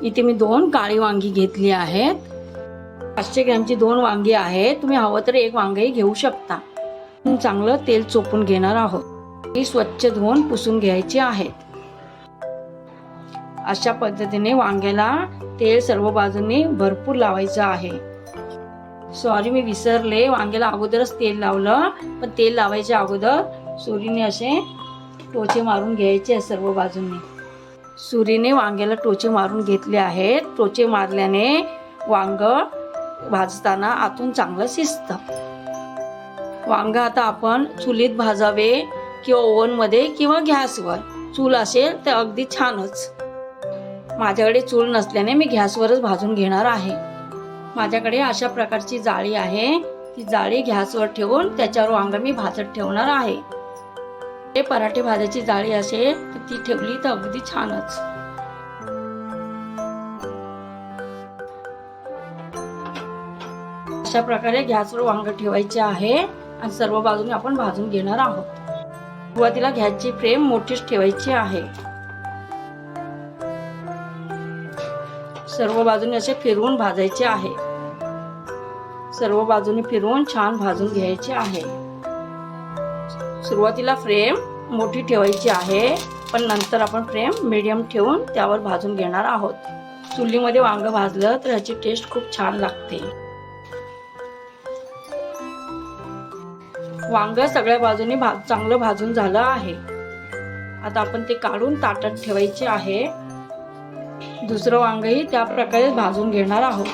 इथे मी 2 काळी वांगी घेतली आहेत. 500 ग्रॅमची 2 वांगी आहेत. तुम्ही हवं तर 1 वांगही घेऊ शकता. चांगलं तेल चोपून घेणार आहोत. ही स्वच्छ धुवून पुसून घ्यायची आहेत. अशा पद्धतीने वांग्याला तेल सर्व बाजूंनी भरपूर लावायचं आहे. सॉरी, मी विसरले, वांग्याला अगोदरच तेल लावलं, पण तेल लावायच्या अगोदर सुरीने असे टोचे मारून घ्यायचे सर्व बाजूंनी. सुरीने वांग्याला टोचे मारून घेतले आहेत. टोचे मारल्याने वांग भाजताना आतून चांगलं शिजतं. वांग आता आपण चुलीत भाजावे किंवा ओव्हनमध्ये किंवा गॅसवर. चूल असेल तर अगदी छानच. माझ्याकडे चूल नसल्याने मी गॅसवरच भाजून घेणार आहे. माझ्याकडे अशा प्रकारची जाळी आहे. ती जाळी गॅसवर ठेवून त्याच्यावर वांग मी भाजत ठेवणार आहे. ते पराठे भाजायची जाळी असेल तर ती ठेवली तर अगदी छानच. अशा प्रकारे गॅसवर वांग ठेवायचे आहे आणि सर्व बाजूने आपण भाजून घेणार आहोत. सुरुवातीला गॅसची फ्लेम मोठीच ठेवायची आहे. सर्व बाजूने असे फिरवून भाजायचे आहे. सर्व बाजूने फिरवून छान भाजून घ्यायचे आहे. सुरुवातीला फ्लेम मोठी ठेवायची आहे, पण नंतर आपण फ्लेम मीडियम ठेवून त्यावर भाजून घेणार आहोत. चुलीमध्ये वांग भाजलं तर ह्याची टेस्ट खूप छान लागते. वांग सगळ्या बाजूने चांगलं भाजून झालं आहे. आता आपण ते काढून ताटात ठेवायचे आहे. दुसरं वांगही त्या प्रकारे भाजून घेणार आहोत.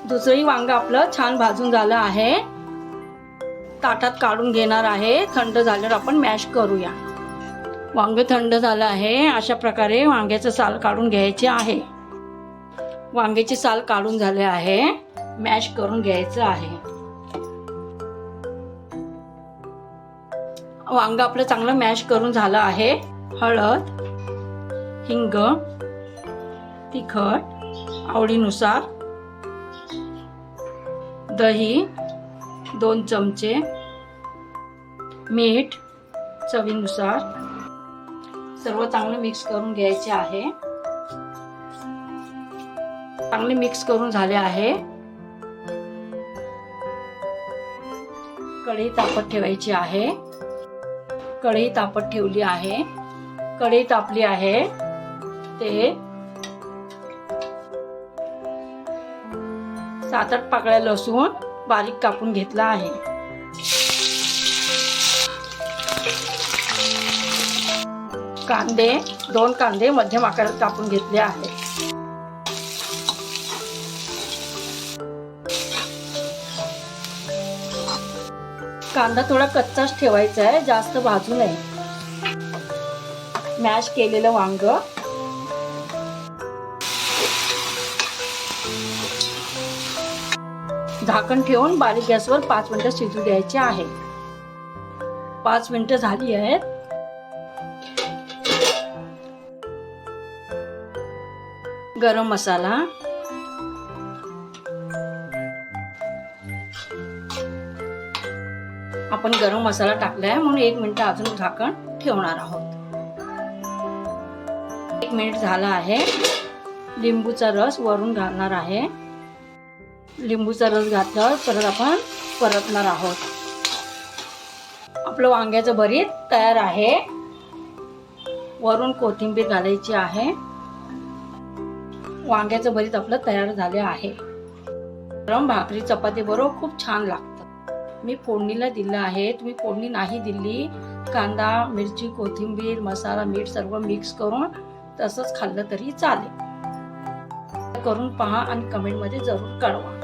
दुसरंही वांग आपलं छान भाजून झालं आहे. ताटात काढून घेणार आहे. थंड झाल्यावर आपण मॅश करूया. वांग थंड झालं आहे. अशा प्रकारे वांग्याचं साल काढून घ्यायचे आहे. वांग्याचे साल काढून झाले आहे. मॅश करून घ्यायचं आहे. वांग आपलं चांगलं मॅश करून झालं आहे. हळद, हिंग, तिखट आवडीनुसार, दही 2 चमचे, मीठ चवीनुसार सर्व चांगले मिक्स करून घ्यायचे आहे. चांगले मिक्स करून झाले आहे. कढई तापत ठेवायची आहे. कढई तापत ठेवली आहे. कढई तापली आहे. ते 7-8 पाकळ्या लसूण बारीक कापून घेतला आहे. कांदे 2 कांदे मध्यम आकारात कापून घेतले आहेत. कांदा थोडा कच्चाच ठेवायचा आहे, जास्त भाजू नये. मॅश केलेलं वांग झाकण ठेवून बारीक गॅसवर 5 मिनिटं शिजू द्यायचे आहे. 5 मिनिटं झाली आहेत. गरम मसाला, आपण गरम मसाला टाकलाय म्हणून 1 मिनिट अजून झाकण ठेवणार आहोत. 1 मिनिट झाला आहे. लिंबूचा रस वरून घालणार आहे. लिंबूचा रस घातल्यावर परत आपण परतणार आहोत. आपलं वांग्याचं भरीत तयार आहे. वरून कोथिंबीर घालायची आहे. वांग्याचं भरीत आपलं तयार झाले आहे. गरम भाकरी चपाती बरोबर खूप छान लागतं. मी फोडणीला दिलं आहे. तुम्ही फोडणी नाही दिली, कांदा, मिरची, कोथिंबीर, मसाला, मीठ सर्व मिक्स करून तसंच खाल्लं तरी चालेल. करून पहा आणि कमेंटमध्ये जरूर कळवा.